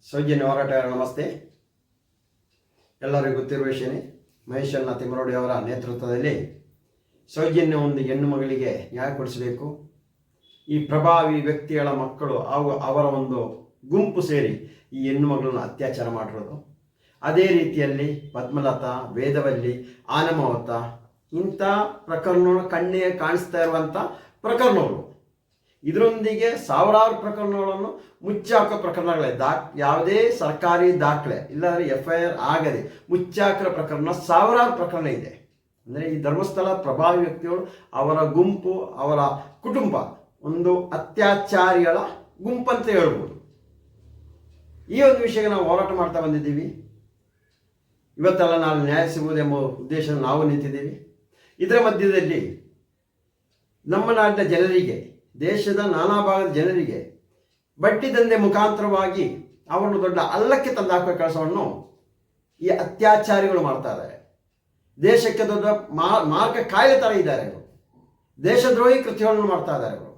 ಸೌಜನ್ಯ ಹೋರಾಟಗಾರ ನಮಸ್ತೆ. ಎಲ್ಲರಿಗೂ ಗೊತ್ತಿರುವ ವಿಷಯನೇ, ಮಹೇಶಣ್ಣ ತಿಮ್ಮರೋಡಿ ಅವರ ನೇತೃತ್ವದಲ್ಲಿ ಸೌಜನ್ಯ ಒಂದು ಹೆಣ್ಣು ಮಗಳಿಗೆ ನ್ಯಾಯ ಕೊಡಿಸಬೇಕು. ಈ ಪ್ರಭಾವಿ ವ್ಯಕ್ತಿಗಳ ಮಕ್ಕಳು ಅವರ ಒಂದು ಗುಂಪು ಸೇರಿ ಈ ಹೆಣ್ಣು ಮಗಳನ್ನು ಅತ್ಯಾಚಾರ ಮಾಡಿರೋದು. ಅದೇ ರೀತಿಯಲ್ಲಿ ಪದ್ಮಲತಾ, ವೇದವಲ್ಲಿ, ಆನಮಾವತ ಇಂಥ ಪ್ರಕರಣಗಳು ಕಣ್ಣಿಗೆ ಕಾಣಿಸ್ತಾ ಇರುವಂಥ ಪ್ರಕರಣಗಳು. ಇದರೊಂದಿಗೆ ಸಾವಿರಾರು ಪ್ರಕರಣಗಳನ್ನು ಮುಚ್ಚಾಕೋ ಪ್ರಕರಣಗಳೇ, ಯಾವುದೇ ಸರ್ಕಾರಿ ದಾಖಲೆ ಇಲ್ಲಾಂದರೆ FIR ಆಗದೆ ಮುಚ್ಚಾಕಿರೋ ಪ್ರಕರಣ ಸಾವಿರಾರು ಪ್ರಕರಣ ಇದೆ. ಅಂದರೆ ಈ ಧರ್ಮಸ್ಥಳ ಪ್ರಭಾವಿ ವ್ಯಕ್ತಿಗಳು, ಅವರ ಗುಂಪು, ಅವರ ಕುಟುಂಬ ಒಂದು ಅತ್ಯಾಚಾರಿಗಳ ಗುಂಪಂತ ಹೇಳ್ಬೋದು. ಈ ಒಂದು ವಿಷಯಕ್ಕೆ ನಾವು ಹೋರಾಟ ಮಾಡ್ತಾ ಬಂದಿದ್ದೀವಿ. ಇವತ್ತೆಲ್ಲ ನಾಳೆ ನ್ಯಾಯ ಸಿಗುವುದೆಂಬ ಉದ್ದೇಶ ನಾವು ನಿಂತಿದ್ದೀವಿ. ಇದರ ಮಧ್ಯದಲ್ಲಿ ನಮ್ಮ ನಾಡಿನ ಜನರಿಗೆ, ದೇಶದ ನಾನಾ ಭಾಗದ ಜನರಿಗೆ ಬಡ್ಡಿ ದಂಧೆ ಮುಖಾಂತರವಾಗಿ ಅವರನ್ನು ದೊಡ್ಡ ಹಳ್ಳಕ್ಕೆ ತಂದಾಕುವ ಕೆಲಸವನ್ನು ಈ ಅತ್ಯಾಚಾರಿಗಳು ಮಾಡ್ತಾ ಇದ್ದಾರೆ. ದೇಶಕ್ಕೆ ದೊಡ್ಡ ಮಾರ್ಗ ಕಾಯಿಲೆ ಥರ ಇದ್ದಾರೆ ಇವರು. ದೇಶದ್ರೋಹಿ ಕೃತ್ಯಗಳನ್ನು ಮಾಡ್ತಾ ಇದ್ದಾರೆ ಇವರು.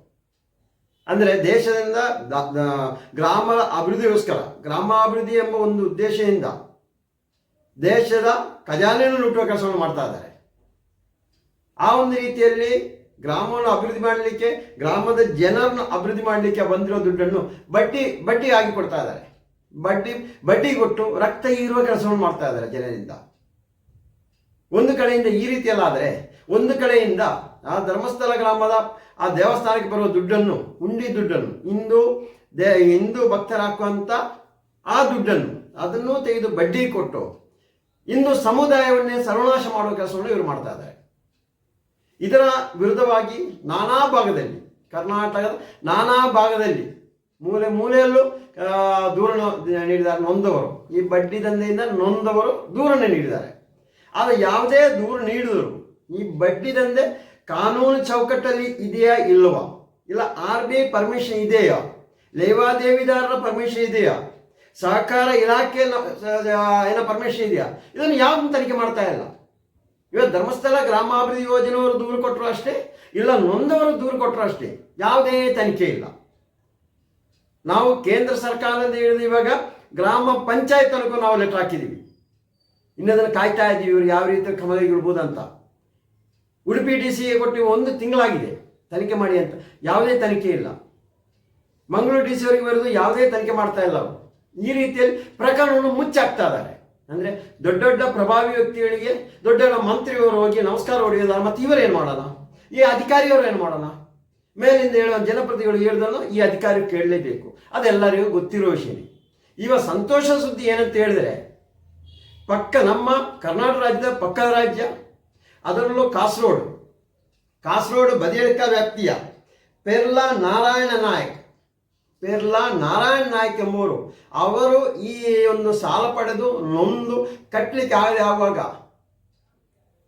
ಅಂದರೆ ದೇಶದಿಂದ ಗ್ರಾಮ ಅಭಿವೃದ್ಧಿಗೋಸ್ಕರ, ಗ್ರಾಮಾಭಿವೃದ್ಧಿ ಎಂಬ ಒಂದು ಉದ್ದೇಶದಿಂದ ದೇಶದ ಖಜಾನೆಯನ್ನು ಲುಟ್ಟುವ ಕೆಲಸವನ್ನು ಮಾಡ್ತಾ ಇದ್ದಾರೆ. ಆ ಒಂದು ರೀತಿಯಲ್ಲಿ ಗ್ರಾಮವನ್ನು ಅಭಿವೃದ್ಧಿ ಮಾಡಲಿಕ್ಕೆ, ಗ್ರಾಮದ ಜನರನ್ನು ಅಭಿವೃದ್ಧಿ ಮಾಡಲಿಕ್ಕೆ ಬಂದಿರೋ ದುಡ್ಡನ್ನು ಬಡ್ಡಿ ಆಗಿ ಕೊಡ್ತಾ ಇದ್ದಾರೆ. ಬಡ್ಡಿ ಕೊಟ್ಟು ರಕ್ತ ಹೀರುವ ಕೆಲಸವನ್ನು ಮಾಡ್ತಾ ಇದ್ದಾರೆ ಜನರಿಂದ. ಒಂದು ಕಡೆಯಿಂದ ಈ ರೀತಿಯಲ್ಲ, ಆದರೆ ಒಂದು ಕಡೆಯಿಂದ ಆ ಧರ್ಮಸ್ಥಳ ಗ್ರಾಮದ ಆ ದೇವಸ್ಥಾನಕ್ಕೆ ಬರುವ ದುಡ್ಡನ್ನು, ಉಂಡಿ ದುಡ್ಡನ್ನು, ಹಿಂದೂ ಭಕ್ತರು ಹಾಕುವಂಥ ಆ ದುಡ್ಡನ್ನು ಅದನ್ನು ತೆಗೆದು ಬಡ್ಡಿ ಕೊಟ್ಟು ಹಿಂದೂ ಸಮುದಾಯವನ್ನೇ ಸರ್ವನಾಶ ಮಾಡುವ ಕೆಲಸವನ್ನು ಇವರು ಮಾಡ್ತಾ ಇದ್ದಾರೆ. ಇದರ ವಿರುದ್ಧವಾಗಿ ನಾನಾ ಭಾಗದಲ್ಲಿ, ಕರ್ನಾಟಕದ ನಾನಾ ಭಾಗದಲ್ಲಿ ಮೂಲೆಯಲ್ಲೂ ದೂರನ್ನು ನೀಡಿದ್ದಾರೆ ನೊಂದವರು. ಈ ಬಡ್ಡಿ ದಂಧೆಯಿಂದ ನೊಂದವರು ದೂರನ್ನು ನೀಡಿದ್ದಾರೆ. ಆದರೆ ಯಾವುದೇ ದೂರು ನೀಡಿದರು ಈ ಬಡ್ಡಿ ದಂಧೆ ಕಾನೂನು ಚೌಕಟ್ಟಲ್ಲಿ ಇದೆಯಾ ಇಲ್ಲವಾ, ಇಲ್ಲ RBI ಪರ್ಮಿಷನ್ ಇದೆಯಾ, ಲೇವಾದೇವಿದಾರರ ಪರ್ಮಿಷನ್ ಇದೆಯಾ, ಸಹಕಾರ ಇಲಾಖೆ ಏನೋ ಪರ್ಮಿಷನ್ ಇದೆಯಾ, ಇದನ್ನು ಯಾವುದನ್ನು ತನಿಖೆ ಮಾಡ್ತಾ ಇಲ್ಲ. ಇವತ್ತು ಧರ್ಮಸ್ಥಳ ಗ್ರಾಮಾಭಿವೃದ್ಧಿ ಯೋಜನೆಯವರು ದೂರು ಕೊಟ್ಟರು ಅಷ್ಟೇ, ಇಲ್ಲ ನೊಂದವರು ದೂರು ಕೊಟ್ಟರು ಅಷ್ಟೇ, ಯಾವುದೇ ತನಿಖೆ ಇಲ್ಲ. ನಾವು ಕೇಂದ್ರ ಸರ್ಕಾರದಿಂದ ಹಿಡಿದು ಇವಾಗ ಗ್ರಾಮ ಪಂಚಾಯತ್ ತನಕ ನಾವು ಲೆಟರ್ ಹಾಕಿದ್ದೀವಿ. ಇನ್ನದನ್ನು ಕಾಯ್ತಾ ಇದ್ದೀವಿ ಇವರು ಯಾವ ರೀತಿ ಕ್ರಮ ಇರ್ಬೋದಂತ. ಉಡುಪಿ DC ಕೊಟ್ಟು 1 ತಿಂಗಳಾಗಿದೆ ತನಿಖೆ ಮಾಡಿ ಅಂತ, ಯಾವುದೇ ತನಿಖೆ ಇಲ್ಲ. ಮಂಗಳೂರು DC ಅವರಿಗೆ ಬರೋದು ಯಾವುದೇ ತನಿಖೆ ಮಾಡ್ತಾ ಇಲ್ಲ ಅವರು. ಈ ರೀತಿಯಲ್ಲಿ ಪ್ರಕರಣವನ್ನು ಮುಚ್ಚಾಕ್ತಾ ಇದ್ದಾರೆ. ಅಂದರೆ ದೊಡ್ಡ ದೊಡ್ಡ ಪ್ರಭಾವಿ ವ್ಯಕ್ತಿಗಳಿಗೆ, ದೊಡ್ಡ ದೊಡ್ಡ ಮಂತ್ರಿಯವರು ಹೋಗಿ ನಮಸ್ಕಾರ ಹೊಡೆಯೋದಾರ, ಮತ್ತು ಇವರೇನು ಮಾಡೋಣ, ಈ ಅಧಿಕಾರಿಯವರು ಏನು ಮಾಡೋಣ, ಮೇಲಿಂದ ಹೇಳುವ ಜನಪ್ರತಿನಿಧಿಗಳು ಹೇಳಿದನ್ನು ಈ ಅಧಿಕಾರಿ ಕೇಳಲೇಬೇಕು. ಅದೆಲ್ಲರಿಗೂ ಗೊತ್ತಿರೋ ವಿಷಯನೇ. ಇವಾಗ ಸಂತೋಷ ಸುದ್ದಿ ಏನಂತ ಹೇಳಿದ್ರೆ, ನಮ್ಮ ಕರ್ನಾಟಕ ರಾಜ್ಯದ ಪಕ್ಕದ ರಾಜ್ಯ, ಅದರಲ್ಲೂ ಕಾಸರಗೋಡು ಬದಿಯಡ್ಕ ವ್ಯಾಪ್ತಿಯ ಪೆರ್ಲಾ ನಾರಾಯಣ ನಾಯಕ್ ಎಂಬುವರು, ಅವರು ಈ ಒಂದು ಸಾಲ ಪಡೆದು ನೊಂದು ಕಟ್ಟಲಿಕ್ಕೆ ಆಗದೆ ಆಗುವಾಗ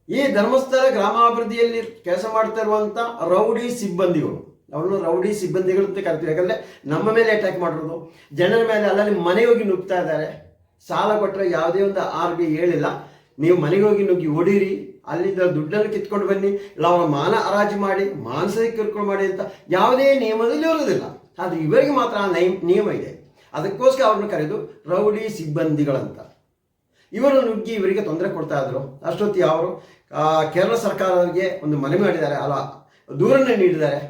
ಈ ಧರ್ಮಸ್ಥಳ ಗ್ರಾಮಾಭಿವೃದ್ಧಿಯಲ್ಲಿ ಕೆಲಸ ಮಾಡ್ತಾ ಇರುವಂಥ ರೌಡಿ ಸಿಬ್ಬಂದಿಗಳು, ಅವರನ್ನು ರೌಡಿ ಸಿಬ್ಬಂದಿಗಳು ಅಂತ ಕರಿತೀವಿ. ಯಾಕಂದರೆ ನಮ್ಮ ಮೇಲೆ ಅಟ್ಯಾಕ್ ಮಾಡಿರೋದು, ಜನರ ಮೇಲೆ ಅಲ್ಲಲ್ಲಿ ಮನೆಗೆ ಹೋಗಿ ನುಗ್ತಾ ಇದ್ದಾರೆ. ಸಾಲ ಕೊಟ್ಟರೆ ಯಾವುದೇ ಒಂದು RBI ಹೇಳಿಲ್ಲ, ನೀವು ಮನೆಗೆ ಹೋಗಿ ನುಗ್ಗಿ ಹೊಡೀರಿ, ಅಲ್ಲಿಂದ ದುಡ್ಡನ್ನು ಕಿತ್ಕೊಂಡು ಬನ್ನಿ, ಇಲ್ಲ ಅವರ ಮಾನ ಹರಾಜು ಮಾಡಿ, ಮಾನಸಿಕ ಕಿರುಕುಳ ಮಾಡಿ ಅಂತ ಯಾವುದೇ ನಿಯಮದಲ್ಲಿ ಇರೋದಿಲ್ಲ. ಆದರೆ ಇವರಿಗೆ ಮಾತ್ರ ಆ ನಿಯಮ ಇದೆ. ಅದಕ್ಕೋಸ್ಕರ ಅವ್ರನ್ನ ಕರೆದು ರೌಡಿ ಸಿಬ್ಬಂದಿಗಳಂತ. ಇವರು ನುಗ್ಗಿ ಇವರಿಗೆ ತೊಂದರೆ ಕೊಡ್ತಾ ಇದ್ರು. ಅಷ್ಟೊತ್ತಿಗೆ ಅವರು ಕೇರಳ ಸರ್ಕಾರಕ್ಕೆ ಒಂದು ಮನವಿ ಮಾಡಿದ್ದಾರೆ, ಅಲ್ಲ ದೂರನ್ನು ನೀಡಿದ್ದಾರೆ.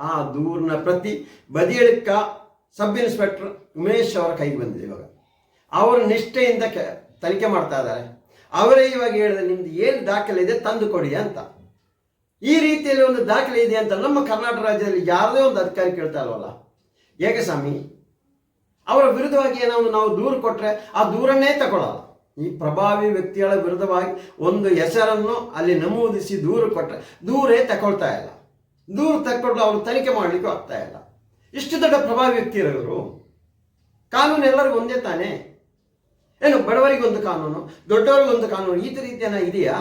ಆ ದೂರಿನ ಪ್ರತಿ ಬದಿಯಡ್ಕ ಸಬ್ ಇನ್ಸ್ಪೆಕ್ಟರ್ ಉಮೇಶ್ ಅವರ ಕೈಗೆ ಬಂದಿದೆ. ಇವಾಗ ಅವರು ನಿಷ್ಠೆಯಿಂದ ತನಿಖೆ ಮಾಡ್ತಾ ಇದ್ದಾರೆ. ಅವರೇ ಇವಾಗ ಹೇಳಿದ್ರೆ, ನಿಮ್ದು ಏನು ದಾಖಲೆ ಇದೆ ತಂದು ಕೊಡಿ ಅಂತ. ಈ ರೀತಿಯಲ್ಲಿ ಒಂದು ದಾಖಲೆ ಇದೆ ಅಂತ ನಮ್ಮ ಕರ್ನಾಟಕ ರಾಜ್ಯದಲ್ಲಿ ಯಾರದೇ ಒಂದು ಅಧಿಕಾರಿ ಕೇಳ್ತಾ ಇಲ್ವಲ್ಲ. ಹೇಗೆ ಸ್ವಾಮಿ, ಅವರ ವಿರುದ್ಧವಾಗಿ ಏನಾದ್ರು ನಾವು ದೂರು ಕೊಟ್ಟರೆ ಆ ದೂರನ್ನೇ ತಗೊಳ್ಳಲ್ಲ. ಈ ಪ್ರಭಾವಿ ವ್ಯಕ್ತಿಗಳ ವಿರುದ್ಧವಾಗಿ ಒಂದು ಹೆಸರನ್ನು ಅಲ್ಲಿ ನಮೂದಿಸಿ ದೂರು ಕೊಟ್ಟರೆ ದೂರೇ ತಗೊಳ್ತಾ ಇಲ್ಲ. ದೂರು ತಕ್ಕೊಂಡು ಅವರು ತನಿಖೆ ಮಾಡಲಿಕ್ಕೂ ಆಗ್ತಾ ಇಲ್ಲ. ಇಷ್ಟು ದೊಡ್ಡ ಪ್ರಭಾವಿ ವ್ಯಕ್ತಿ ಇರೋರು. ಕಾನೂನು ಎಲ್ಲರಿಗೂ ಒಂದೇ ತಾನೇ? ಏನು ಬಡವರಿಗೊಂದು ಕಾನೂನು, ದೊಡ್ಡವರಿಗೊಂದು ಕಾನೂನು, ಈ ರೀತಿಯನ್ನ ಇದೆಯಾ?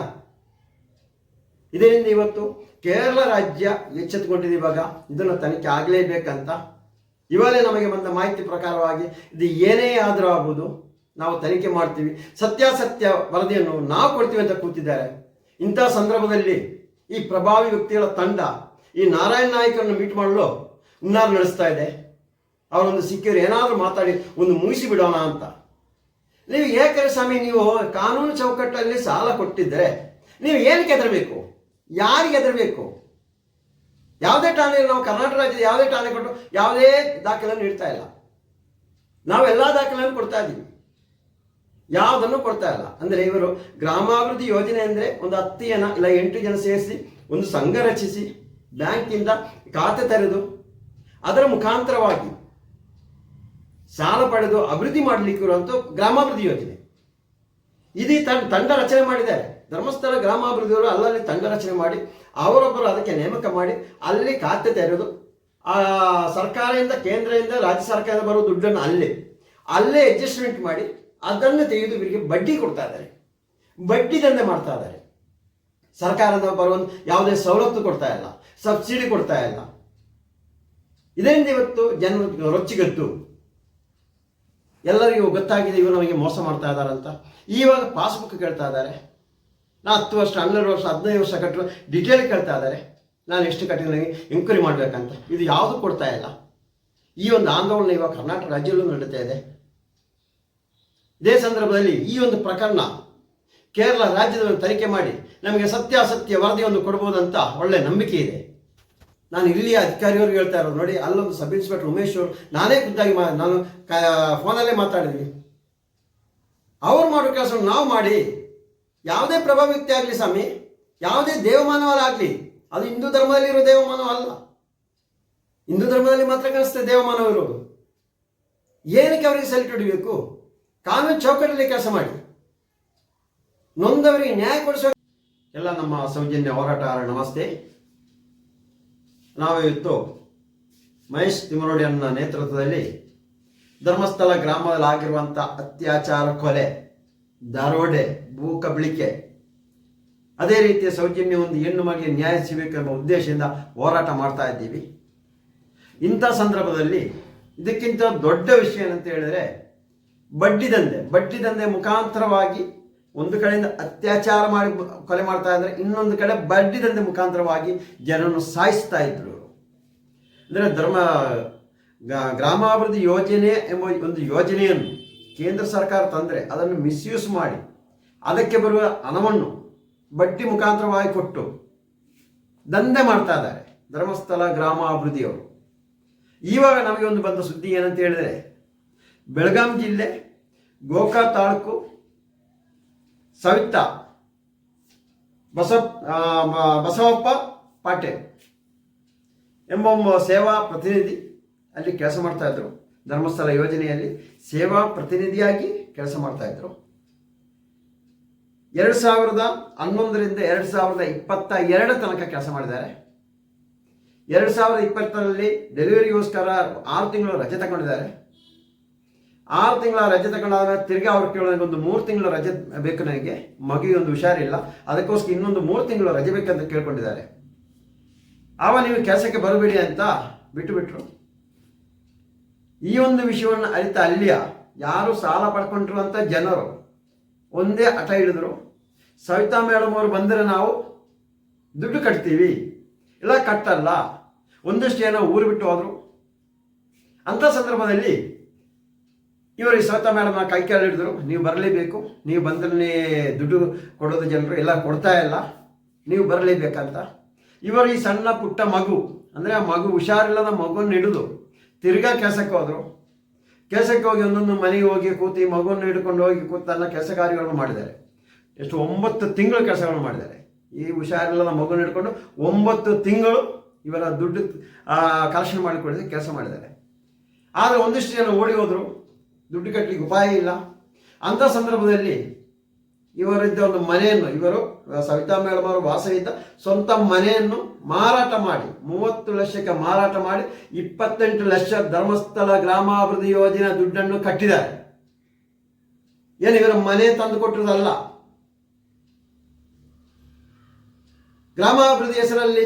ಇದರಿಂದ ಇವತ್ತು ಕೇರಳ ರಾಜ್ಯ ಎಚ್ಚೆತ್ತುಕೊಂಡಿದೆ. ಇವಾಗ ಇದನ್ನು ತನಿಖೆ ಆಗಲೇಬೇಕಂತ. ಇವಾಗಲೇ ನಮಗೆ ಬಂದ ಮಾಹಿತಿ ಪ್ರಕಾರವಾಗಿ ಇದು ಏನೇ ಆದರೂ ಆಗ್ಬೋದು, ನಾವು ತನಿಖೆ ಮಾಡ್ತೀವಿ, ಸತ್ಯಾಸತ್ಯ ವರದಿಯನ್ನು ನಾವು ಕೊಡ್ತೀವಿ ಅಂತ ಕೂತಿದ್ದಾರೆ. ಇಂಥ ಸಂದರ್ಭದಲ್ಲಿ ಈ ಪ್ರಭಾವಿ ವ್ಯಕ್ತಿಗಳ ತಂಡ ಈ ನಾರಾಯಣ ನಾಯ್ಕರನ್ನು ಮೀಟ್ ಮಾಡಲು ಹುನ್ನಾರ ನಡೆಸ್ತಾ ಇದೆ. ಅವರೊಂದು ಸಿಕ್ಕಿದ್ರೆ ಏನಾದರೂ ಮಾತಾಡಿ ಒಂದು ಮುಗಿಸಿ ಬಿಡೋಣ ಅಂತ. ನೀವು ಏಕರೆ ಸ್ವಾಮಿ, ನೀವು ಕಾನೂನು ಚೌಕಟ್ಟಲ್ಲಿ ಸಾಲ ಕೊಟ್ಟಿದ್ದರೆ ನೀವು ಏನಕ್ಕೆ ಹೆದರಬೇಕು? ಯಾರಿಗೆ ಹೆದರಬೇಕು? ಯಾವುದೇ ಠಾಣೆಯಲ್ಲಿ ನಾವು ಕರ್ನಾಟಕ ರಾಜ್ಯದ ಯಾವುದೇ ಠಾಣೆ ಕೊಟ್ಟು ಯಾವುದೇ ದಾಖಲೆಯನ್ನು ನೀಡ್ತಾ ಇಲ್ಲ. ನಾವೆಲ್ಲ ದಾಖಲೆಯನ್ನು ಕೊಡ್ತಾ ಇದ್ದೀವಿ, ಯಾವುದನ್ನು ಕೊಡ್ತಾ ಇಲ್ಲ. ಅಂದರೆ ಇವರು ಗ್ರಾಮಾಭಿವೃದ್ಧಿ ಯೋಜನೆ ಅಂದರೆ ಒಂದು 10 ಜನ ಇಲ್ಲ 8 ಜನ ಸೇರಿಸಿ ಒಂದು ಸಂಘ ರಚಿಸಿ ಬ್ಯಾಂಕಿಂದ ಖಾತೆ ತೆರೆದು ಅದರ ಮುಖಾಂತರವಾಗಿ ಸಾಲ ಪಡೆದು ಅಭಿವೃದ್ಧಿ ಮಾಡಲಿಕ್ಕೆ ಇರುವಂಥ ಗ್ರಾಮಾಭಿವೃದ್ಧಿ ಯೋಜನೆ. ಇದೀ ತಂಡ ರಚನೆ ಮಾಡಿದ್ದಾರೆ. ಧರ್ಮಸ್ಥಳ ಗ್ರಾಮಾಭಿವೃದ್ಧಿಯವರು ಅಲ್ಲಲ್ಲಿ ತಂಡ ರಚನೆ ಮಾಡಿ ಅವರೊಬ್ಬರು ಅದಕ್ಕೆ ನೇಮಕ ಮಾಡಿ ಅಲ್ಲಿ ಖಾತೆ ತೆರೆದು ಸರ್ಕಾರದಿಂದ, ಕೇಂದ್ರದಿಂದ, ರಾಜ್ಯ ಸರ್ಕಾರದಿಂದ ಬರುವ ದುಡ್ಡನ್ನು ಅಲ್ಲೇ ಅಡ್ಜಸ್ಟ್ಮೆಂಟ್ ಮಾಡಿ ಅದನ್ನು ತೆಗೆದು ಇವರಿಗೆ ಬಡ್ಡಿ ಕೊಡ್ತಾ ಇದ್ದಾರೆ, ಬಡ್ಡಿ ದಂಧೆ ಮಾಡ್ತಾ ಇದ್ದಾರೆ. ಸರ್ಕಾರದ ಬರುವ ಯಾವುದೇ ಸವಲತ್ತು ಕೊಡ್ತಾ ಇಲ್ಲ, ಸಬ್ಸಿಡಿ ಕೊಡ್ತಾ ಇಲ್ಲ. ಇದರಿಂದ ಇವತ್ತು ಜನರು ರೊಚ್ಚಿಗೆದ್ದು ಎಲ್ಲರಿಗೂ ಗೊತ್ತಾಗಿದೆ ಇವರು ನಮಗೆ ಮೋಸ ಮಾಡ್ತಾ ಇದ್ದಾರಂತ. ಇವಾಗ ಪಾಸ್ಬುಕ್ ಕೇಳ್ತಾ ಇದ್ದಾರೆ. ನಾ 10 ವರ್ಷ, 12 ವರ್ಷ, 15 ವರ್ಷ ಕಟ್ಟರು ಡಿಟೇಲ್ ಕೇಳ್ತಾ ಇದ್ದಾರೆ. ನಾನು ಎಷ್ಟು ಕಟ್ಟಿ ನನಗೆ ಎಂಕ್ವೈರಿ ಮಾಡಬೇಕಂತ. ಇದು ಯಾವುದು ಕೊಡ್ತಾ ಇಲ್ಲ. ಈ ಒಂದು ಆಂದೋಲನ ಇವಾಗ ಕರ್ನಾಟಕ ರಾಜ್ಯದಲ್ಲೂ ನಡೀತಾ ಇದೆ. ಇದೇ ಸಂದರ್ಭದಲ್ಲಿ ಈ ಒಂದು ಪ್ರಕರಣ ಕೇರಳ ರಾಜ್ಯದಲ್ಲಿ ತನಿಖೆ ಮಾಡಿ ನಮಗೆ ಸತ್ಯಾಸತ್ಯ ವರದಿಯನ್ನು ಕೊಡ್ಬೋದಂತ ಒಳ್ಳೆ ನಂಬಿಕೆ ಇದೆ. ನಾನು ಇಲ್ಲಿಯ ಅಧಿಕಾರಿಯವ್ರಿಗೆ ಹೇಳ್ತಾ ಇರೋದು ನೋಡಿ, ಅಲ್ಲೊಂದು ಸಬ್ ಇನ್ಸ್ಪೆಕ್ಟರ್ ಉಮೇಶ್ ಅವರು ನಾನೇ ಖುದ್ದಾಗಿ ನಾನು ಫೋನಲ್ಲೇ ಮಾತಾಡಿದ್ವಿ. ಅವ್ರು ಮಾಡೋ ಕೆಲಸವನ್ನು ನಾವು ಮಾಡಿ, ಯಾವುದೇ ಪ್ರಭಾವ ವ್ಯಕ್ತಿ ಆಗಲಿ ಸ್ವಾಮಿ, ಯಾವುದೇ ದೇವಮಾನವರಾಗಲಿ, ಅದು ಹಿಂದೂ ಧರ್ಮದಲ್ಲಿರೋ ದೇವಮಾನವ ಅಲ್ಲ. ಹಿಂದೂ ಧರ್ಮದಲ್ಲಿ ಮಾತ್ರ ಕಾಣಿಸ್ತದೆ ದೇವಮಾನವ ಇರೋದು. ಏನಕ್ಕೆ ಅವರಿಗೆ ಸೆಲ್ಟ್ ಹೊಡಿಬೇಕು? ಕಾನೂನು ಚೌಕಟ್ಟಲ್ಲಿ ಕೆಲಸ ಮಾಡಿ ನೊಂದವರಿಗೆ ನ್ಯಾಯ ಕೊಡಿಸೋ ಎಲ್ಲ ನಮ್ಮ ಸೌಜನ್ಯ ಹೋರಾಟಗಾರ ನಮಸ್ತೆ. ನಾವು ಇವತ್ತು ಮಹೇಶ್ ತಿಮರೋಡಿಯನ್ನ ನೇತೃತ್ವದಲ್ಲಿ ಧರ್ಮಸ್ಥಳ ಗ್ರಾಮದಲ್ಲಿ ಆಗಿರುವಂಥ ಅತ್ಯಾಚಾರ, ಕೊಲೆ, ದರೋಡೆ, ಭೂ ಕಬಳಿಕೆ, ಅದೇ ರೀತಿಯ ಸೌಜನ್ಯ ಒಂದು ಹೆಣ್ಣು ಮಗಳಿಗೆ ನ್ಯಾಯ ಸಿಗಬೇಕೆಂಬ ಉದ್ದೇಶದಿಂದ ಹೋರಾಟ ಮಾಡ್ತಾ ಇದ್ದೀವಿ. ಇಂಥ ಸಂದರ್ಭದಲ್ಲಿ ಇದಕ್ಕಿಂತ ದೊಡ್ಡ ವಿಷಯ ಏನಂತ ಹೇಳಿದ್ರೆ ಬಡ್ಡಿ ದಂಧೆ ಮುಖಾಂತರವಾಗಿ ಒಂದು ಕಡೆಯಿಂದ ಅತ್ಯಾಚಾರ ಮಾಡಿ ಕೊಲೆ ಮಾಡ್ತಾ ಇದ್ದಾರೆ, ಇನ್ನೊಂದು ಕಡೆ ಬಡ್ಡಿ ದಂಧೆ ಮುಖಾಂತರವಾಗಿ ಜನರನ್ನು ಸಾಯಿಸ್ತಾ ಇದ್ರು. ಅಂದರೆ ಗ್ರಾಮಾಭಿವೃದ್ಧಿ ಯೋಜನೆ ಎಂಬ ಒಂದು ಯೋಜನೆಯನ್ನು ಕೇಂದ್ರ ಸರ್ಕಾರ ತಂದರೆ ಅದನ್ನು ಮಿಸ್ಯೂಸ್ ಮಾಡಿ ಅದಕ್ಕೆ ಬರುವ ಹಣವನ್ನು ಬಡ್ಡಿ ಮುಖಾಂತರವಾಗಿ ಕೊಟ್ಟು ದಂಧೆ ಮಾಡ್ತಾ ಇದ್ದಾರೆ ಧರ್ಮಸ್ಥಳ ಗ್ರಾಮಾಭಿವೃದ್ಧಿಯವರು. ಇವಾಗ ನಮಗೆ ಒಂದು ಬಂದ ಸುದ್ದಿ ಏನಂತ ಹೇಳಿದರೆ, ಬೆಳಗಾಂ ಜಿಲ್ಲೆ ಗೋಕಾ ತಾಲೂಕು ಸವಿತಾ ಬಸವಪ್ಪ ಪಾಟೀಲ್ ಎಂಬ ಸೇವಾ ಪ್ರತಿನಿಧಿ ಅಲ್ಲಿ ಕೆಲಸ ಮಾಡ್ತಾ ಇದ್ರು. ಧರ್ಮಸ್ಥಳ ಯೋಜನೆಯಲ್ಲಿ ಸೇವಾ ಪ್ರತಿನಿಧಿಯಾಗಿ ಕೆಲಸ ಮಾಡ್ತಾ ಇದ್ರು. 2011ರಿಂದ 2022 ತನಕ ಕೆಲಸ ಮಾಡಿದ್ದಾರೆ. 2020ರಲ್ಲಿ ಡೆಲಿವರಿಗೋಸ್ಕರ 6 ತಿಂಗಳು ರಜೆ ತಗೊಂಡಿದ್ದಾರೆ. 6 ತಿಂಗಳ ರಜೆ ತಗೊಂಡಾದ್ಮೇಲೆ ತಿರ್ಗಿ ಅವ್ರು ಕೇಳೋದಕ್ಕೆ ಒಂದು 3 ತಿಂಗಳು ರಜೆ ಬೇಕು, ನನಗೆ ಮಗುವಿಗೆ ಒಂದು ಹುಷಾರಿಲ್ಲ, ಅದಕ್ಕೋಸ್ಕರ ಇನ್ನೊಂದು 3 ತಿಂಗಳು ರಜೆ ಬೇಕಂತ ಕೇಳ್ಕೊಂಡಿದ್ದಾರೆ. ಆವಾಗ ನೀವು ಕೆಲಸಕ್ಕೆ ಬರಬೇಡಿ ಅಂತ ಬಿಟ್ಟುಬಿಟ್ರು. ಈ ಒಂದು ವಿಷಯವನ್ನು ಅರಿತ ಅಲ್ಲಿಯ ಯಾರು ಸಾಲ ಪಡ್ಕೊಂಡಿರುವಂಥ ಜನರು ಒಂದೇ ಹಠ ಹಿಡಿದ್ರು, ಸವಿತಾ ಮೇಡಮ್ ಅವರು ಬಂದರೆ ನಾವು ದುಡ್ಡು ಕಟ್ತೀವಿ, ಇಲ್ಲ ಕಟ್ಟಲ್ಲ, ಒಂದಷ್ಟು ಜನ ಊರು ಬಿಟ್ಟು ಹೋದರು. ಅಂಥ ಸಂದರ್ಭದಲ್ಲಿ ಇವರು ಸವಿತಾ ಮೇಡಮ್ ಕೈ ಕೆಳಗೆ ಹಿಡಿದ್ರು, ನೀವು ಬರಲೇಬೇಕು, ನೀವು ಬಂದ್ರೆ ದುಡ್ಡು ಕೊಡೋದು ಜನರು ಎಲ್ಲ ಕೊಡ್ತಾ ಇಲ್ಲ, ನೀವು ಬರಲೇಬೇಕಂತ. ಇವರು ಈ ಸಣ್ಣ ಪುಟ್ಟ ಮಗು, ಅಂದರೆ ಆ ಮಗು ಹುಷಾರಿಲ್ಲದ ಮಗುವನ್ನು ಹಿಡಿದು ತಿರ್ಗಾ ಕೆಲಸಕ್ಕೆ ಹೋದರು. ಕೆಲಸಕ್ಕೆ ಹೋಗಿ ಒಂದೊಂದು ಮನೆಗೆ ಹೋಗಿ ಕೂತಿ ಮಗುವನ್ನು ಹಿಡ್ಕೊಂಡು ಹೋಗಿ ಕೂತು ತನ್ನ ಕೆಲಸ ಕಾರ್ಯಗಳನ್ನು ಮಾಡಿದ್ದಾರೆ. ಎಷ್ಟು 9 ತಿಂಗಳು ಕೆಲಸಗಳನ್ನು ಮಾಡಿದ್ದಾರೆ. ಈ ಹುಷಾರಿಲ್ಲದ ಮಗುವನ್ನು ಹಿಡ್ಕೊಂಡು 9 ತಿಂಗಳು ಇವರ ದುಡ್ಡು ಕಲೆಕ್ಷನ್ ಮಾಡಿಕೊಡಿದ್ರೆ ಕೆಲಸ ಮಾಡಿದ್ದಾರೆ. ಆದರೆ ಒಂದಿಷ್ಟು ಜನ ಓಡಿ ಹೋದರು, ದುಡ್ಡು ಕಟ್ಟಲಿಕ್ಕೆ ಉಪಾಯ ಇಲ್ಲ. ಅಂಥ ಸಂದರ್ಭದಲ್ಲಿ ಇವರಿದ್ದ ಒಂದು ಮನೆಯನ್ನು, ಇವರು ಸವಿತಾ ಮೇಡಮ್ ಅವರು ವಾಸ ಇದ್ದ ಸ್ವಂತ ಮನೆಯನ್ನು ಮಾರಾಟ ಮಾಡಿ 30 ಲಕ್ಷಕ್ಕೆ ಮಾರಾಟ ಮಾಡಿ 28 ಲಕ್ಷ ಧರ್ಮಸ್ಥಳ ಗ್ರಾಮಾಭಿವೃದ್ಧಿ ಯೋಜನೆ ದುಡ್ಡನ್ನು ಕಟ್ಟಿದ್ದಾರೆ. ಏನು ಇವರ ಮನೆ ತಂದು ಕೊಟ್ಟಿರೋದಲ್ಲ, ಗ್ರಾಮಾಭಿವೃದ್ಧಿ ಹೆಸರಲ್ಲಿ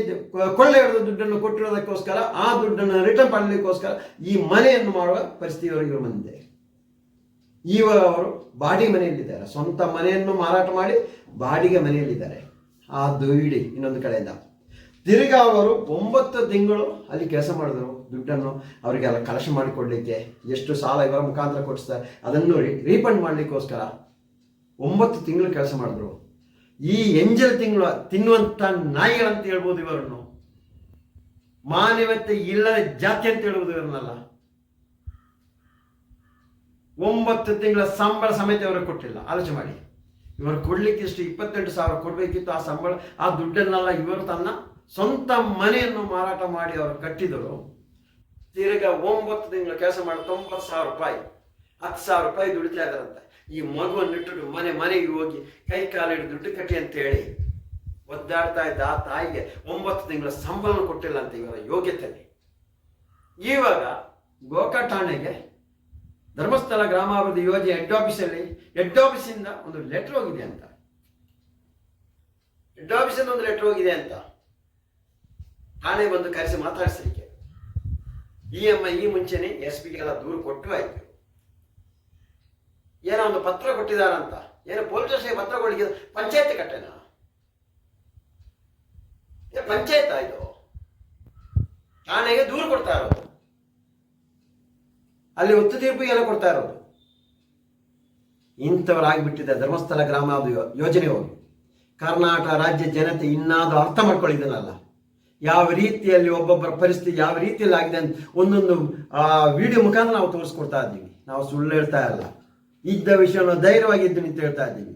ಕೊಳ್ಳೆ ಹಿಡಿದ ದುಡ್ಡನ್ನು ಕೊಟ್ಟಿರೋದಕ್ಕೋಸ್ಕರ ಆ ದುಡ್ಡನ್ನು ರಿಟರ್ನ್ ಮಾಡಲಿಕ್ಕೋಸ್ಕರ ಈ ಮನೆಯನ್ನು ಮಾಡುವ ಪರಿಸ್ಥಿತಿ ಇವರಿಗೆ ಬಂದಿದೆ. ಇವಾಗ ಅವರು ಬಾಡಿಗೆ ಮನೆಯಲ್ಲಿದ್ದಾರೆ, ಸ್ವಂತ ಮನೆಯನ್ನು ಮಾರಾಟ ಮಾಡಿ ಬಾಡಿಗೆ ಮನೆಯಲ್ಲಿದ್ದಾರೆ. ಆ ದುವಿಡಿ ಇನ್ನೊಂದು ಕಡೆಯಿಂದ ತಿರ್ಗಾ ಅವರು 9 ತಿಂಗಳು ಅಲ್ಲಿ ಕೆಲಸ ಮಾಡಿದ್ರು. ದುಡ್ಡನ್ನು ಅವರಿಗೆಲ್ಲ ಕಲೆಕ್ಷನ್ ಮಾಡಿಕೊಡ್ಲಿಕ್ಕೆ, ಎಷ್ಟು ಸಾಲ ಇವರ ಮುಖಾಂತರ ಕೊಡಿಸ್ತಾರೆ ಅದನ್ನು ರೀಫಂಡ್ ಮಾಡಲಿಕ್ಕೋಸ್ಕರ 9 ತಿಂಗಳು ಕೆಲಸ ಮಾಡಿದ್ರು. ಈ ಎಂಜಲ್ ತಿಂಗಳು ತಿನ್ನುವಂಥ ನಾಯಿಗಳಂತ ಹೇಳ್ಬೋದು ಇವರನ್ನು, ಮಾನವತೆ ಇಲ್ಲದ ಜಾತಿ ಅಂತ ಹೇಳ್ಬೋದು ಇವರನ್ನೆಲ್ಲ. 9 ತಿಂಗಳ ಸಂಬಳ ಸಮೇತ ಇವರು ಕೊಟ್ಟಿಲ್ಲ. ಆಲೋಚನೆ ಮಾಡಿ, ಇವರು ಕೊಡ್ಲಿಕ್ಕೆ ಇಷ್ಟು 28,000 ಕೊಡಬೇಕಿತ್ತು. ಆ ಸಂಬಳ, ಆ ದುಡ್ಡನ್ನೆಲ್ಲ ಇವರು ತನ್ನ ಸ್ವಂತ ಮನೆಯನ್ನು ಮಾರಾಟ ಮಾಡಿ ಅವರು ಕಟ್ಟಿದರು. ತಿರ್ಗಾ 9 ತಿಂಗಳು ಕೆಲಸ ಮಾಡಿ 90,000 ರೂಪಾಯಿ, 10,000 ರೂಪಾಯಿ ದುಡಿತಾ ಇದ್ದಾರಂತೆ. ಈ ಮಗುವನ್ನು ಇಟ್ಟು ಮನೆಗೆ ಹೋಗಿ ಕೈ ಕಾಲಿಟ್ಟು ದುಡ್ಡು ಕಟ್ಟಿ ಅಂತ ಹೇಳಿ ಒದ್ದಾಡ್ತಾ ಇದ್ದ ಆ ತಾಯಿಗೆ 9 ತಿಂಗಳ ಸಂಬಳ ಕೊಟ್ಟಿಲ್ಲ ಅಂತ ಇವರ ಯೋಗ್ಯತೆ. ಇವಾಗ ಗೋಕಾಕ್ ಠಾಣೆಗೆ ಧರ್ಮಸ್ಥಳ ಗ್ರಾಮಾಭಿವೃದ್ಧಿ ಯೋಜನೆ ಹೆಡ್ ಆಫೀಸಿಂದ ಒಂದು ಲೆಟರ್ ಹೋಗಿದೆ ಅಂತ, ಹೆಡ್ ಆಫೀಸಿಂದ ಒಂದು ಲೆಟರ್ ಹೋಗಿದೆ ಅಂತ ಠಾಣೆ ಬಂದು ಕರೆಸಿ ಮಾತಾಡಿಸಲಿಕ್ಕೆ ಈ ಮುಂಚೆನೆ SP-ಗೆಲ್ಲ ದೂರು ಕೊಟ್ಟು ಆಯ್ತು. ಏನೋ ಒಂದು ಪತ್ರ ಕೊಟ್ಟಿದಾರಂತ, ಏನೋ ಪೊಲೀಸ್ ಸ್ಟೇಷನ್ಗೆ ಪತ್ರ ಕೊಡಲಿಕ್ಕೆ ಪಂಚಾಯತ್ ಕಟ್ಟೆನಾ? ಪಂಚಾಯತ್ ಇದು ಠಾಣೆಗೆ ದೂರು ಕೊಡ್ತಾ ಇರೋದು, ಅಲ್ಲಿ ಒತ್ತು ತೀರ್ಪಿಗೆಲ್ಲ ಕೊಡ್ತಾ ಇರೋದು. ಇಂಥವರಾಗಿಬಿಟ್ಟಿದೆ ಧರ್ಮಸ್ಥಳ ಗ್ರಾಮಾಭಿವೃದ್ಧಿ ಯೋಜನೆ ಹೋಗಿ. ಕರ್ನಾಟಕ ರಾಜ್ಯ ಜನತೆ ಇನ್ನಾದರೂ ಅರ್ಥ ಮಾಡ್ಕೊಳ್ಳಿದ್ದನಲ್ಲ, ಯಾವ ರೀತಿಯಲ್ಲಿ ಒಬ್ಬೊಬ್ಬರ ಪರಿಸ್ಥಿತಿ ಯಾವ ರೀತಿಯಲ್ಲಿ ಆಗಿದೆ ಅಂತ ಒಂದೊಂದು ವಿಡಿಯೋ ಮುಖಾಂತರ ನಾವು ತೋರಿಸ್ಕೊಡ್ತಾ ಇದ್ದೀವಿ. ನಾವು ಸುಳ್ಳು ಹೇಳ್ತಾ ಇಲ್ಲ, ಇದ್ದ ವಿಷಯವನ್ನು ಧೈರ್ಯವಾಗಿದ್ದು ನಿಂತು ಹೇಳ್ತಾ ಇದ್ದೀವಿ.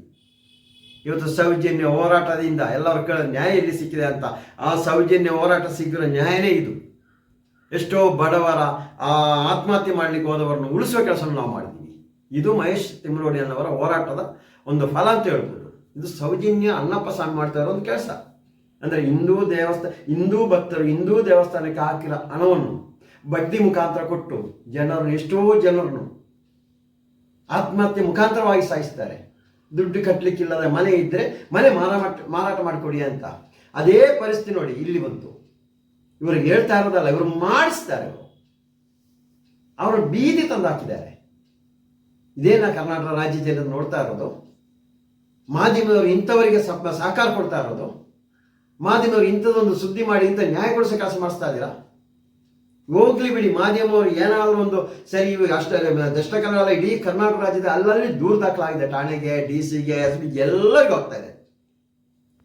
ಇವತ್ತು ಸೌಜನ್ಯ ಹೋರಾಟದಿಂದ ಎಲ್ಲರ ನ್ಯಾಯ ಎಲ್ಲಿ ಸಿಕ್ಕಿದೆ ಅಂತ, ಆ ಸೌಜನ್ಯ ಹೋರಾಟ ಸಿಕ್ಕಿರೋ ನ್ಯಾಯನೇ ಇದು. ಎಷ್ಟೋ ಬಡವರ ಆತ್ಮಹತ್ಯೆ ಮಾಡಲಿಕ್ಕೆ ಹೋದವರನ್ನು ಉಳಿಸುವ ಕೆಲಸವನ್ನು ನಾವು ಮಾಡಿದ್ದೀವಿ. ಇದು ಮಹೇಶ್ ತಿಮ್ಮರೋಡಿಯನ್ನವರ ಹೋರಾಟದ ಒಂದು ಫಲ ಅಂತ ಹೇಳ್ಬೋದು. ಇದು ಸೌಜನ್ಯ ಅಣ್ಣಪ್ಪ ಸ್ವಾಮಿ ಮಾಡ್ತಾ ಇರೋ ಒಂದು ಕೆಲಸ. ಅಂದರೆ ಹಿಂದೂ ಭಕ್ತರು ಹಿಂದೂ ದೇವಸ್ಥಾನಕ್ಕೆ ಹಾಕಿರೋ ಹಣವನ್ನು ಬಡ್ಡಿ ಮುಖಾಂತರ ಕೊಟ್ಟು ಎಷ್ಟೋ ಜನರನ್ನು ಆತ್ಮಹತ್ಯೆ ಮುಖಾಂತರವಾಗಿ ಸಾಯಿಸ್ತಾರೆ. ದುಡ್ಡು ಕಟ್ಟಲಿಕ್ಕಿಲ್ಲದ ಮನೆ ಇದ್ದರೆ ಮನೆ ಮಾರಾಟ ಮಾಡಿಕೊಡಿ ಅಂತ. ಅದೇ ಪರಿಸ್ಥಿತಿ ನೋಡಿ ಇಲ್ಲಿ ಬಂತು. ಇವ್ರಿಗೆ ಹೇಳ್ತಾ ಇರೋದಲ್ಲ, ಇವರು ಮಾಡಿಸ್ತಾರೆ. ಅವರು ಬೀದಿ ತಂದು ಹಾಕಿದ್ದಾರೆ. ಇದೇನ ಕರ್ನಾಟಕ ರಾಜ್ಯ ಜನರು ನೋಡ್ತಾ ಇರೋದು? ಮಾಧ್ಯಮದವರು ಇಂಥವರಿಗೆ ಸಹಕಾರ ಕೊಡ್ತಾ ಇರೋದು? ಮಾಧ್ಯಮದವರು ಇಂಥದ್ದೊಂದು ಸುದ್ದಿ ಮಾಡಿ ಇಂಥ ನ್ಯಾಯ ಕೊಡಿಸೋ ಕೆಲಸ ಮಾಡಿಸ್ತಾ ಇದ್ದೀರಾ? ಹೋಗ್ಲಿ ಬಿಡಿ, ಮಾಧ್ಯಮವರು ಏನಾದರೂ ಒಂದು ಸರಿ. ಇವಾಗ ಅಷ್ಟೇ ದಕ್ಷಿಣ ಕನ್ನಡ ಇಡೀ ಕರ್ನಾಟಕ ರಾಜ್ಯದ ಅಲ್ಲಲ್ಲಿ ದೂರು ದಾಖಲಾಗಿದೆ. ಠಾಣೆಗೆ, DC-ಗೆ, SP ಎಲ್ಲರಿಗೂ ಹೋಗ್ತಾ ಇದೆ.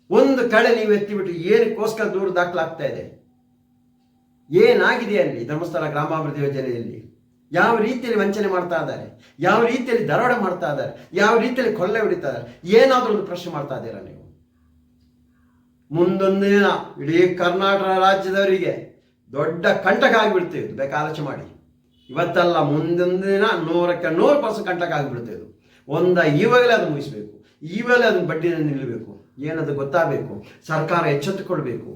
ಒಂದು ಕಡೆ ನೀವು ಎತ್ತಿಬಿಟ್ಟು ಏನಕ್ಕೋಸ್ಕರ ದೂರು ದಾಖಲಾಗ್ತಾ ಇದೆ? ಏನಾಗಿದೆ ಅಲ್ಲಿ ಧರ್ಮಸ್ಥಳ ಗ್ರಾಮಾಭಿವೃದ್ಧಿ ಯೋಜನೆಯಲ್ಲಿ? ಯಾವ ರೀತಿಯಲ್ಲಿ ವಂಚನೆ ಮಾಡ್ತಾ ಇದ್ದಾರೆ, ಯಾವ ರೀತಿಯಲ್ಲಿ ದರೋಡೆ ಮಾಡ್ತಾ ಇದ್ದಾರೆ, ಯಾವ ರೀತಿಯಲ್ಲಿ ಕೊಲ್ಲೆ ಹೊಡಿತಾ ಇದ್ದಾರೆ, ಏನಾದರೂ ಒಂದು ಪ್ರಶ್ನೆ ಮಾಡ್ತಾ ಇದ್ದೀರಾ ನೀವು? ಮುಂದೊಂದು ದಿನ ಇಡೀ ಕರ್ನಾಟಕ ರಾಜ್ಯದವರಿಗೆ ದೊಡ್ಡ ಕಂಟಕ ಆಗಿಬಿಡ್ತೇವೆ. ಬೇಕಾ ಆಲೋಚನೆ ಮಾಡಿ. ಇವತ್ತಲ್ಲ, ಮುಂದೊಂದು ದಿನ 100% ಕಂಟಕ ಆಗಿಬಿಡ್ತೇವೆ. ಇವಾಗಲೇ ಅದು ಮುಗಿಸ್ಬೇಕು, ಇವಾಗಲೇ ಅದನ್ನ ಬಡ್ಡಿನ ನಿಲ್ಲಬೇಕು. ಏನದು ಗೊತ್ತಾಗಬೇಕು. ಸರ್ಕಾರ ಎಚ್ಚೆತ್ತುಕೊಳ್ಬೇಕು.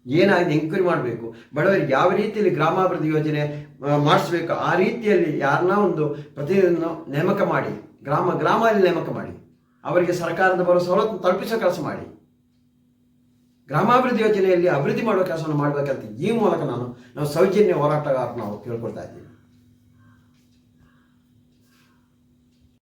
ಏನಾಗಿದೆ ಎಂಕ್ವೈರಿ ಮಾಡಬೇಕು. ಬಡವರಿಗೆ ಯಾವ ರೀತಿಯಲ್ಲಿ ಗ್ರಾಮಾಭಿವೃದ್ಧಿ ಯೋಜನೆ ಮಾಡಿಸ್ಬೇಕು, ಆ ರೀತಿಯಲ್ಲಿ ಯಾರನ್ನ ಒಂದು ಪ್ರತಿನಿಧಿಯನ್ನು ನೇಮಕ ಮಾಡಿ, ಗ್ರಾಮದಲ್ಲಿ ನೇಮಕ ಮಾಡಿ, ಅವರಿಗೆ ಸರ್ಕಾರದ ಬರೋ ಸವಲತ್ತು ತಲುಪಿಸೋ ಕೆಲಸ ಮಾಡಿ, ಗ್ರಾಮಾಭಿವೃದ್ಧಿ ಯೋಜನೆಯಲ್ಲಿ ಅಭಿವೃದ್ಧಿ ಮಾಡುವ ಕೆಲಸವನ್ನು ಮಾಡಬೇಕಂತ ಈ ಮೂಲಕ ನಾವು ಸೌಜನ್ಯ ಹೋರಾಟಗಾರ ನಾವು ಕೇಳ್ಕೊಳ್ತಾ ಇದ್ದೀವಿ.